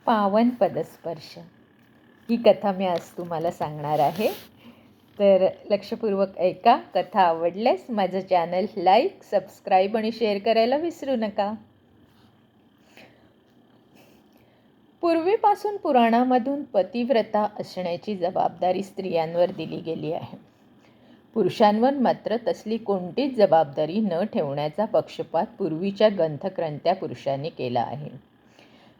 पावन पदस्पर्श ही कथा मी आज तुम्हाला सांगणार आहे. तर लक्षपूर्वक ऐका. कथा आवडल्यास माझं चॅनल लाईक, सबस्क्राईब आणि शेअर करायला विसरू नका. पूर्वीपासून पुराणामधून पतिव्रता असण्याची जबाबदारी स्त्रियांवर दिली गेली आहे. पुरुषांवर मात्र तसली कोणतीच जबाबदारी न ठेवण्याचा पक्षपात पूर्वीच्या ग्रंथकर्त्या पुरुषांनी केला आहे.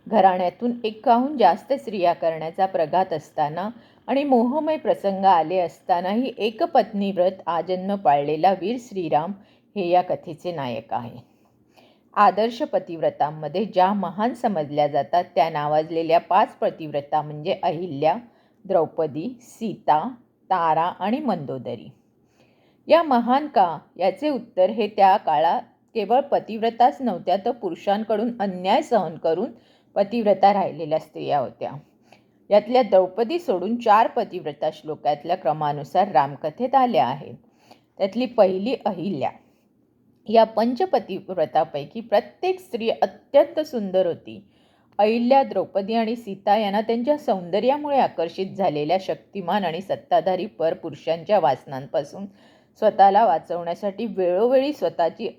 घराण्यातून एकाहून जास्त स्त्रिया करण्याचा प्रघात असताना आणि मोहमय प्रसंग आले असतानाही एकपत्नी व्रत आजन्म पाळलेला वीर श्रीराम हे या कथेचे नायक आहे. आदर्श पतिव्रतांमध्ये ज्या महान समजल्या जातात त्या नावाजलेल्या 5 पतिव्रता म्हणजे अहिल्या, द्रौपदी, सीता, तारा आणि मंदोदरी. या महान का याचे उत्तर हे त्या काळात केवळ पतिव्रताच नव्हत्या तर पुरुषांकडून अन्याय सहन करून पतिव्रता राहिलेल्या स्त्रिया होत्या. यातल्या द्रौपदी सोडून 4 पतिव्रता श्लोकातल्या क्रमानुसार रामकथेत आल्या आहेत. त्यातली पहिली अहिल्या. या पंचपतिव्रतापैकी प्रत्येक स्त्री अत्यंत सुंदर होती. अहिल्या, द्रौपदी आणि सीता यांना त्यांच्या सौंदर्यामुळे आकर्षित झालेल्या शक्तिमान आणि सत्ताधारी परपुरुषांच्या वासनांपासून स्वतःला वाचवण्यासाठी वेळोवेळी स्वतःची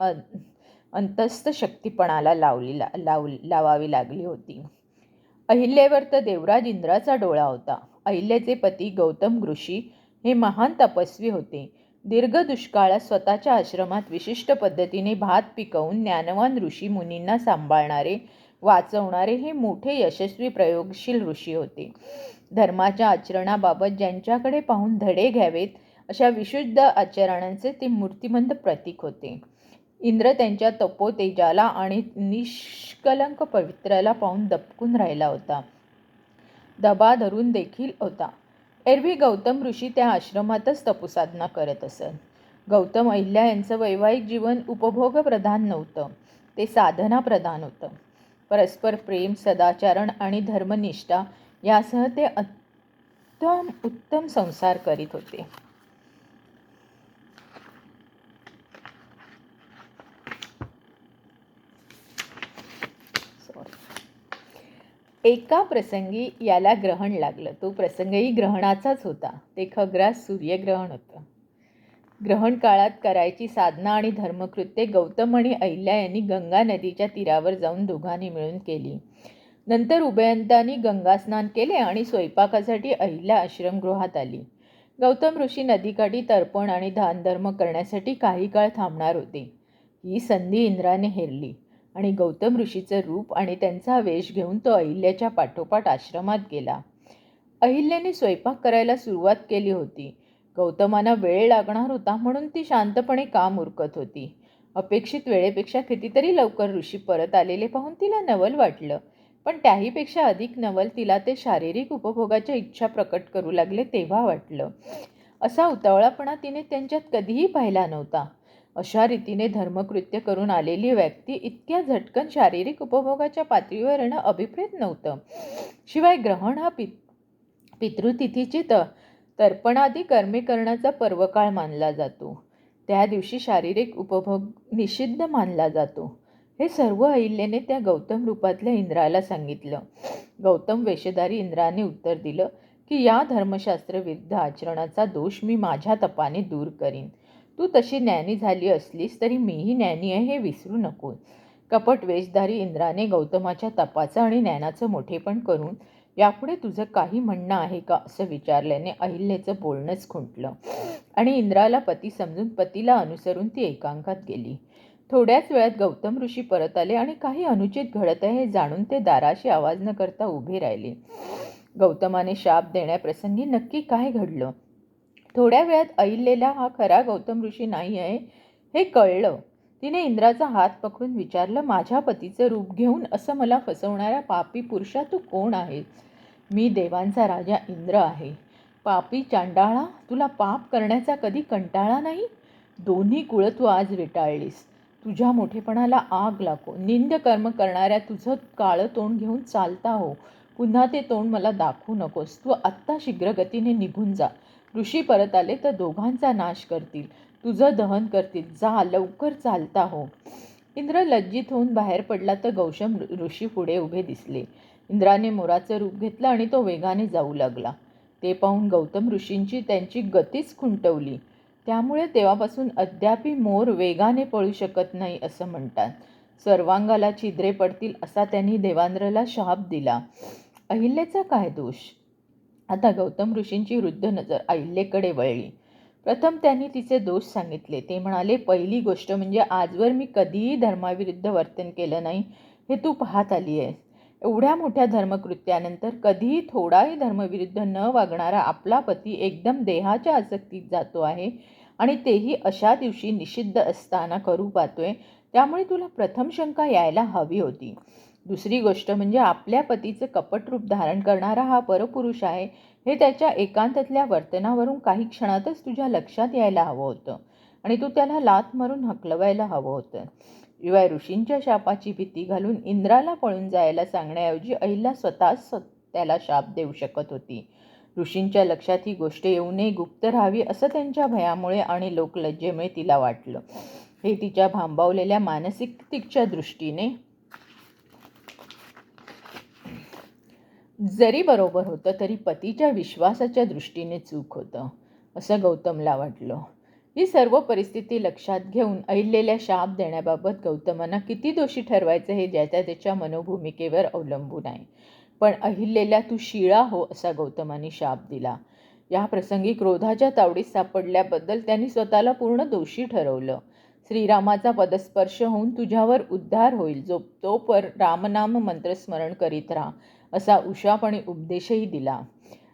अंतस्थ शक्तीपणाला लावावी लागली होती. अहिल्यावर तर देवराज इंद्राचा डोळा होता. अहिल्याचे पती गौतम ऋषी हे महान तपस्वी होते. दीर्घ दुष्काळात स्वतःच्या आश्रमात विशिष्ट पद्धतीने भात पिकवून ज्ञानवान ऋषी मुनींना सांभाळणारे, वाचवणारे हे मोठे यशस्वी प्रयोगशील ऋषी होते. धर्माच्या आचरणाबाबत ज्यांच्याकडे पाहून धडे घ्यावेत अशा विशुद्ध आचरणांचे ते मूर्तिमंत प्रतीक होते. इंद्र त्यांच्या तपोतेजाला आणि निष्कलंक पवित्र्याला पाहून दबकून राहिला होता. दबा धरून देखील होता. एरवी गौतम ऋषी त्या आश्रमातच तपसाधना करत असत. गौतम अहिल्या यांचं वैवाहिक जीवन उपभोगप्रधान नव्हतं, ते साधनाप्रधान होतं. परस्पर प्रेम, सदाचरण आणि धर्मनिष्ठा यासह ते उत्तम संसार करीत होते. एका प्रसंगी याला ग्रहण लागलं. तो प्रसंगही ग्रहणाचाच होता. ते खग्रास सूर्यग्रहण होतं. ग्रहण काळात करायची साधना आणि धर्मकृत्ये गौतम आणि अहिल्या यांनी गंगा नदीच्या तीरावर जाऊन दोघांनी मिळून केली. नंतर उभयंतांनी गंगास्नान केले आणि स्वयंपाकासाठी अहिल्या आश्रमगृहात आली. गौतम ऋषी नदीकाठी तर्पण आणि दानधर्म करण्यासाठी काही काळ थांबणार होते. ही संधी इंद्राने हेरली आणि गौतम ऋषीचं रूप आणि त्यांचा वेश घेऊन तो अहिल्याच्या पाठोपाठ आश्रमात गेला. अहिल्याने स्वयंपाक करायला सुरुवात केली होती. गौतमांना वेळ लागणार होता म्हणून ती शांतपणे काम उरकत होती. अपेक्षित वेळेपेक्षा कितीतरी लवकर ऋषी परत आलेले पाहून तिला नवल वाटलं. पण त्याहीपेक्षा अधिक नवल तिला ते शारीरिक उपभोगाच्या इच्छा प्रकट करू लागले तेव्हा वाटलं. असा उतावळापणा तिने त्यांच्यात कधीही पाहिला नव्हता. अशा रीतीने धर्मकृत्य करून आलेली व्यक्ती इतक्या झटकन शारीरिक उपभोगाच्या पातळीवर येणं अभिप्रेत नव्हतं. शिवाय ग्रहण हा पितृतिथीची तर्पणादी कर्मे करण्याचा पर्वकाळ मानला जातो. त्या दिवशी शारीरिक उपभोग निषिद्ध मानला जातो. हे सर्व अहिल्याने त्या गौतम रूपातल्या इंद्राला सांगितलं. गौतम वेशधारी इंद्राने उत्तर दिलं की या धर्मशास्त्र विरुद्ध आचरणाचा दोष मी माझ्या तपाने दूर करीन. तू तशी ज्ञानी झाली असलीस तरी मीही ज्ञानी आहे हे विसरू नको. कपट वेशधारी इंद्राने गौतमाच्या तपाचं आणि ज्ञानाचं मोठेपण करून यापुढे तुझं काही म्हणणं आहे का असं विचारल्याने अहिल्याचं बोलणंच खुंटलं आणि इंद्राला पती समजून पतीला अनुसरून ती एकांतात गेली. थोड्याच वेळात गौतम ऋषी परत आले आणि काही अनुचित घडत आहे हे जाणून ते दाराशी आवाज न करता उभे राहिले. गौतमाने शाप देण्याप्रसंगी नक्की काय घडलं? थोड्या वेळात अहिल्याला हा खरा गौतम ऋषी नाही आहे हे कळलं. तिने इंद्राचा हात पकडून विचारलं, माझ्या पतीचं रूप घेऊन असं मला फसवणाऱ्या पापी पुरुषा तू कोण आहेस? मी देवांचा राजा इंद्र आहे. पापी चांडाळा, तुला पाप करण्याचा कधी कंटाळा नाही? दोन्ही कुळं तू आज विटाळलीस. तुझ्या मोठेपणाला आग लागो. निंद्य कर्म करणाऱ्या तुझं काळं तोंड घेऊन चालता हो. पुन्हा ते तोंड मला दाखवू नकोस. तू आत्ता शीघ्रगतीने निघून जा. ऋषी परत आले तर दोघांचा नाश करतील, तुझं दहन करतील. जा, लवकर चालता हो. इंद्र लज्जित होऊन बाहेर पडला तर गौतम ऋषी पुढे उभे दिसले. इंद्राने मोराचं रूप घेतलं आणि तो वेगाने जाऊ लागला. ते पाहून गौतम ऋषींची त्यांची गतीच खुंटवली. त्यामुळे तेव्हापासून अद्यापि मोर वेगाने पळू शकत नाही असं म्हणतात. सर्वांगाला छिद्रे पडतील असा त्यांनी देवांद्रला शाप दिला. अहिल्याचा काय दोष? आता गौतम ऋषींची वृद्ध नजर अहिल्याकडे वळली. प्रथम त्यांनी तिचे दोष सांगितले. ते म्हणाले, पहिली गोष्ट म्हणजे आजवर मी कधीही धर्माविरुद्ध वर्तन केलं नाही हे तू पाहत आली आहेस. एवढ्या मोठ्या धर्मकृत्यानंतर कधीही थोडाही धर्मविरुद्ध न वागणारा आपला पती एकदम देहाच्या आसक्तीत जातो आहे आणि तेही अशा दिवशी निषिद्ध असताना करू पाहतोय. त्यामुळे तुला प्रथम शंका यायला हवी होती. दुसरी गोष्ट म्हणजे आपल्या पतीचं कपट रूप धारण करणारा हा परपुरुष आहे हे त्याच्या एकांतातल्या वर्तनावरून काही क्षणातच तुझ्या लक्षात यायला हवं होतं आणि तू त्याला लाथ मारून हकलवायला हवं होतं. शिवाय ऋषींच्या शापाची भीती घालून इंद्राला पळून जायला सांगण्याऐवजी अहिल्या स्वतःच त्याला शाप देऊ शकत होती. ऋषींच्या लक्षात ही गोष्ट येऊ नये, गुप्त राहावी असं त्यांच्या भयामुळे आणि लोकलज्जेमुळे तिला वाटलं. हे तिच्या भांबावलेल्या मानसिकतेच्या दृष्टीने जरी बरोबर होतं तरी पतीच्या विश्वासाच्या दृष्टीने चूक होतं असं गौतमला वाटलं. ही सर्व परिस्थिती लक्षात घेऊन अहिल्याला शाप देण्याबाबत गौतमांना किती दोषी ठरवायचं हे ज्याच्या त्याच्या मनोभूमिकेवर अवलंबून आहे. पण अहिल्याला तू शिळा हो असा गौतमांनी शाप दिला. या प्रसंगी क्रोधाच्या तावडीत सापडल्याबद्दल त्यांनी स्वतःला पूर्ण दोषी ठरवलं. श्रीरामाचा पदस्पर्श होऊन तुझ्यावर उद्धार होईल, तो रामनाम मंत्रस्मरण करीत राहा असा उशापणे उपदेशही दिला.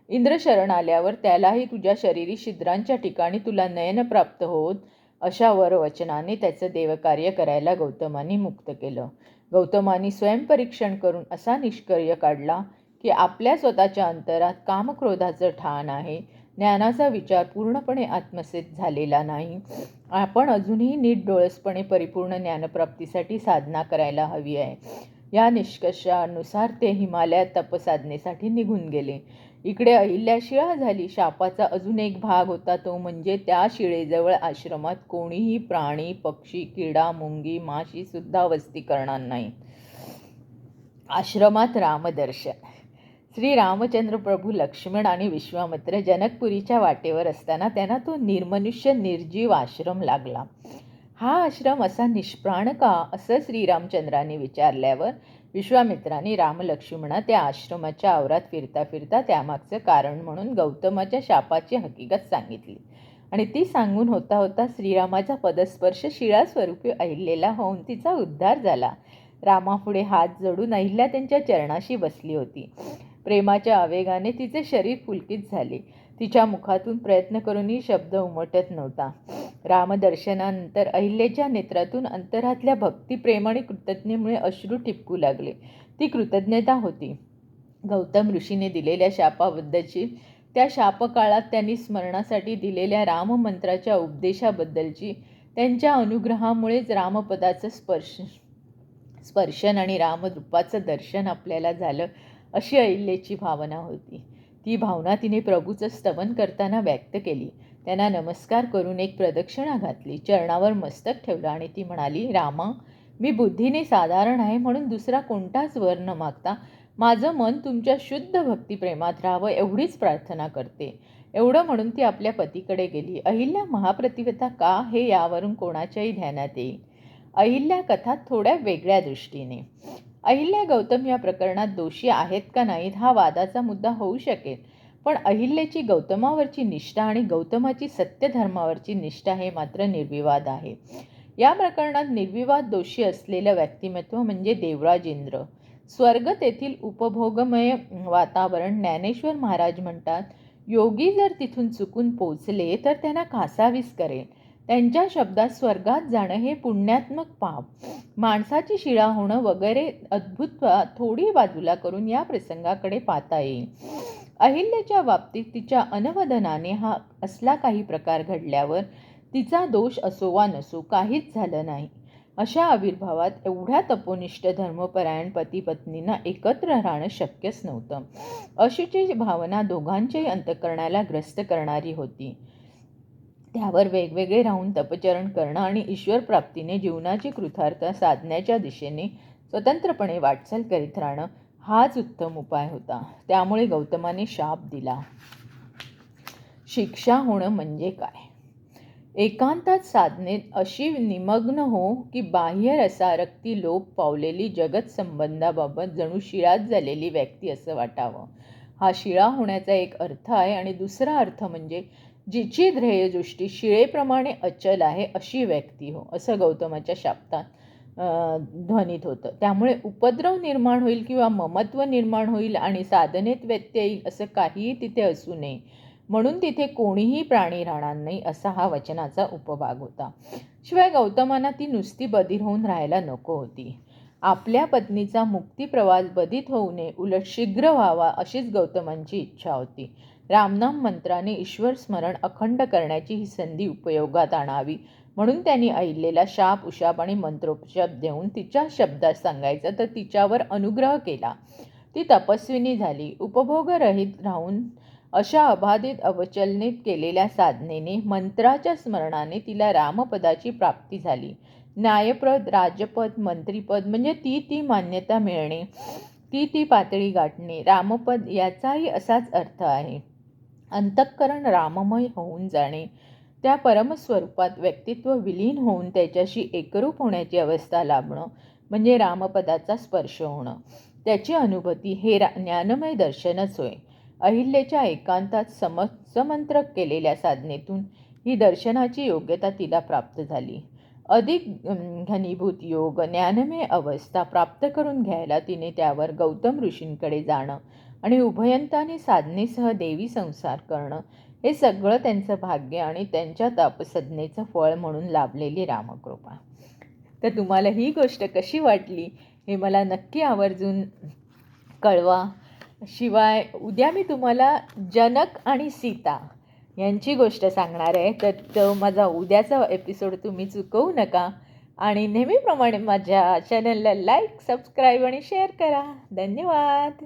इंद्र शरण आल्यावर त्यालाही तुझ्या शरीरी छिद्रांच्या ठिकाणी तुला नयन प्राप्त होत अशा वरवचनाने त्याचं देवकार्य करायला गौतमांनी मुक्त केलं. गौतमांनी स्वयंपरीक्षण करून असा निष्कर्य काढला की आपल्या स्वतःच्या अंतरात कामक्रोधाचं ठाण आहे. ज्ञानाचा विचार पूर्णपणे आत्मसात झालेला नाही. आपण अजूनही नीट डोळसपणे परिपूर्ण ज्ञानप्राप्तीसाठी साधना करायला हवी आहे. या निष्कर्षानुसार ते हिमालयात तपसाधनेसाठी निघून गेले. इकडे अहिल्या शिळा झाली. शापाचा अजून एक भाग होता, तो म्हणजे त्या शिळेजवळ आश्रमात कोणीही प्राणी, पक्षी, किडा, मुंगी, माशी सुद्धा वस्ती करणार नाही. आश्रमात रामदर्शन. श्री रामचंद्र प्रभू, लक्ष्मण आणि विश्वामित्र जनकपुरीच्या वाटेवर असताना त्यांना तो निर्मनुष्य निर्जीव आश्रम लागला. हा आश्रम असा निष्प्राण का असं श्रीरामचंद्रांनी विचारल्यावर विश्वामित्रांनी रामलक्ष्मणा त्या आश्रमाच्या आवरात फिरता फिरता त्यामागचं कारण म्हणून गौतमाच्या शापाची हकीकत सांगितली आणि ती सांगून होता होता श्रीरामाचा पदस्पर्श शिळा स्वरूपी अहिल्याला होऊन तिचा उद्धार झाला. रामापुढे हात जोडून अहिल्या त्यांच्या चरणाशी बसली होती. प्रेमाच्या आवेगाने तिचे शरीर पुलकित झाले. तिच्या मुखातून प्रयत्न करूनही शब्द उमटत नव्हता. रामदर्शनानंतर अहिल्याच्या नेत्रातून अंतरातल्या भक्तिप्रेम आणि कृतज्ञतेमुळे अश्रू टिपकू लागले. ती कृतज्ञता होती गौतम ऋषीने दिलेल्या शापाबद्दलची, त्या शापकाळात त्यांनी स्मरणासाठी दिलेल्या राममंत्राच्या उपदेशाबद्दलची, त्यांच्या अनुग्रहामुळेच रामपदाचं स्पर्शन आणि रामरूपाचं दर्शन आपल्याला झालं अशी अहिल्याची भावना होती. ती भावना तिने प्रभूचं स्तवन करताना व्यक्त केली. त्यांना नमस्कार करून एक प्रदक्षिणा घातली, चरणावर मस्तक ठेवलं आणि ती म्हणाली, रामा, मी बुद्धीने साधारण आहे म्हणून दुसरा कोणताच वर न मागता माझं मन तुमच्या शुद्ध भक्तिप्रेमात राहावं एवढीच प्रार्थना करते. एवढं म्हणून ती आपल्या पतीकडे गेली. अहिल्या महाप्रतिव्रता का हे यावरून कोणाच्याही ध्यानात येईल. अहिल्या कथा थोड्या वेगळ्या दृष्टीने. अहिल्या गौतम या प्रकरणात दोषी आहेत का नाहीत हा वादाचा मुद्दा होऊ शकेल, पण अहिल्याची गौतमावरची निष्ठा आणि गौतमाची सत्यधर्मावरची निष्ठा हे मात्र निर्विवाद आहे. या प्रकरणात निर्विवाद दोषी असलेलं व्यक्तिमत्व म्हणजे देवराज इंद्र. स्वर्ग तेथील उपभोगमय वातावरण. ज्ञानेश्वर महाराज म्हणतात, योगी जर तिथून चुकून पोचले तर त्यांना कासावीस करेल. त्यांच्या शब्दात स्वर्गात जाणं हे पुण्यात्मक पाप, माणसाची शिळा होणं वगैरे अद्भुत थोडी बाजूला करून या प्रसंगाकडे पाहता येईल. अहिल्याच्या बाबतीत तिच्या अनवधनाने हा असला काही प्रकार घडल्यावर तिचा दोष असो वा नसो काहीच झालं नाही. अशा आविर्भावात एवढ्या तपोनिष्ठ धर्मपरायण पती पत्नींना एकत्र राहणं शक्यच नव्हतं. अशुची भावना दोघांच्याही अंतःकरणाला ग्रस्त करणारी होती. त्यावर वेगवेगळे राहून तपचरण करणं आणि ईश्वर प्राप्तीने जीवनाची कृतार्थता साधण्याच्या दिशेने स्वतंत्रपणे वाटचाल करीत राहणं हाच उत्तम उपाय होता. त्यामुळे गौतमाने शाप दिला. शिक्षा होणं म्हणजे काय? एकांतात साधनेत अशी निमग्न हो की बाह्य रसारक्ती लोप पावलेली जगत संबंधाबाबत जणू शिळाच झालेली व्यक्ती असं वाटावं. हा शिळा होण्याचा एक अर्थ आहे. आणि दुसरा अर्थ म्हणजे जिची ध्येयदृष्टी शिळेप्रमाणे अचल आहे अशी व्यक्ती हो, असं गौतमाच्या शाप्तात ध्वनीत होतं. त्यामुळे उपद्रव निर्माण होईल किंवा ममत्व निर्माण होईल आणि साधनेत व्यत्यय येईल असं काहीही तिथे असू नये, म्हणून तिथे कोणीही प्राणी राहणार नाही असा हा वचनाचा उपभाग होता. शिवाय गौतमांना ती नुसती बधीर होऊन राहायला नको होती. आपल्या पत्नीचा मुक्तिप्रवास बधित होऊ नये, उलट शीघ्र व्हावा अशीच गौतमांची इच्छा होती. रामनाम मंत्राने ईश्वर स्मरण अखंड करण्याची ही संधी उपयोगात आणावी म्हणून त्यांनी अहिल्येला शाप उशाप आणि मंत्रोपशाप देऊन तिच्या शब्दात सांगायचं तर तिच्यावर अनुग्रह केला. ती तपस्विनी झाली. उपभोगरहित राहून अशा अबाधित अवचलनित केलेल्या साधनेने मंत्राच्या स्मरणाने तिला रामपदाची प्राप्ती झाली. न्यायपद, राजपद, मंत्रीपद म्हणजे ती मान्यता मिळणे, ती पातळी गाठणे. रामपद याचाही असाच अर्थ आहे. अंतःकरण राममय होऊन जाणे, त्या परमस्वरूपात व्यक्तित्व विलीन होऊन त्याच्याशी एकरूप होण्याची अवस्था लाभणं म्हणजे रामपदाचा स्पर्श होणं. त्याची अनुभूती हे ज्ञानमय दर्शनच होय. अहिल्याच्या एकांतात समंत्रक केलेल्या साधनेतून ही दर्शनाची योग्यता तिला प्राप्त झाली. अधिक घनीभूत योग ज्ञानमय अवस्था प्राप्त करून घ्यायला तिने त्यावर गौतम ऋषींकडे जाणं आणि उभयंताने साधनेसह देवी संसार करणं हे सगळं त्यांचं भाग्य आणि त्यांच्या तपसाधनेचं फळ म्हणून लाभलेली रामकृपा. तर तुम्हाला ही गोष्ट कशी वाटली हे मला नक्की आवर्जून कळवा. शिवाय उद्या मी तुम्हाला जनक आणि सीता यांची गोष्ट सांगणार आहे, तर तो माझा उद्याचा एपिसोड तुम्ही चुकवू नका. आणि नेहमीप्रमाणे माझ्या चॅनलला लाईक, सबस्क्राईब आणि शेअर करा. धन्यवाद.